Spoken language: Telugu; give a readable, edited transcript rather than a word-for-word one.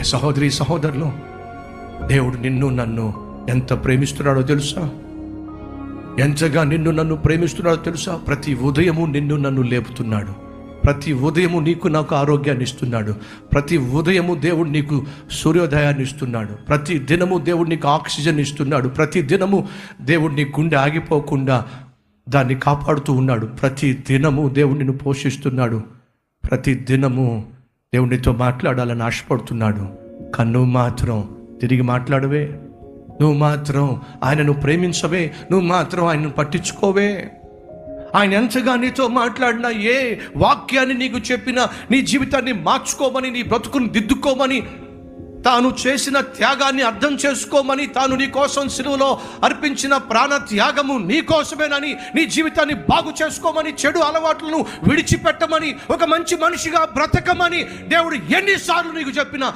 సహోదరి సహోదరులు, దేవుడు నిన్ను నన్ను ఎంత ప్రేమిస్తున్నాడో తెలుసా? ఎంతగా నిన్ను నన్ను ప్రేమిస్తున్నాడో తెలుసా? ప్రతి ఉదయము నిన్ను నన్ను లేపుతున్నాడు. ప్రతి ఉదయము నీకు నాకు ఆరోగ్యాన్ని ఇస్తున్నాడు. ప్రతి ఉదయము దేవుడు నీకు సూర్యోదయాన్ని ఇస్తున్నాడు. ప్రతి దినము దేవుడు నీకు ఆక్సిజన్ ఇస్తున్నాడు. ప్రతి దినము దేవుడు నీ గుండె ఆగిపోకుండా దాన్ని కాపాడుతూ ఉన్నాడు. ప్రతి దినము దేవుడు నిన్ను పోషిస్తున్నాడు. ప్రతి దినము దేవుడు నీతో మాట్లాడాలని ఆశపడుతున్నాడు. కానీ నువ్వు మాత్రం తిరిగి మాట్లాడవే, నువ్వు మాత్రం ఆయనను ప్రేమించవే, నువ్వు మాత్రం ఆయనను పట్టించుకోవే. ఆయన ఎంతగా నీతో మాట్లాడినా, ఏ వాక్యాన్ని నీకు చెప్పినా, నీ జీవితాన్ని మార్చుకోమని, నీ బ్రతుకుని దిద్దుకోమని, తాను చేసిన త్యాగాన్ని అర్థం చేసుకోమని, తాను నీ కోసం సిలువలో అర్పించిన ప్రాణ త్యాగము నీ కోసమేనని, నీ జీవితాన్ని బాగు చేసుకోమని, చెడు అలవాట్లను విడిచిపెట్టమని, ఒక మంచి మనిషిగా బ్రతకమని దేవుడు ఎన్నిసార్లు నీకు చెప్పినా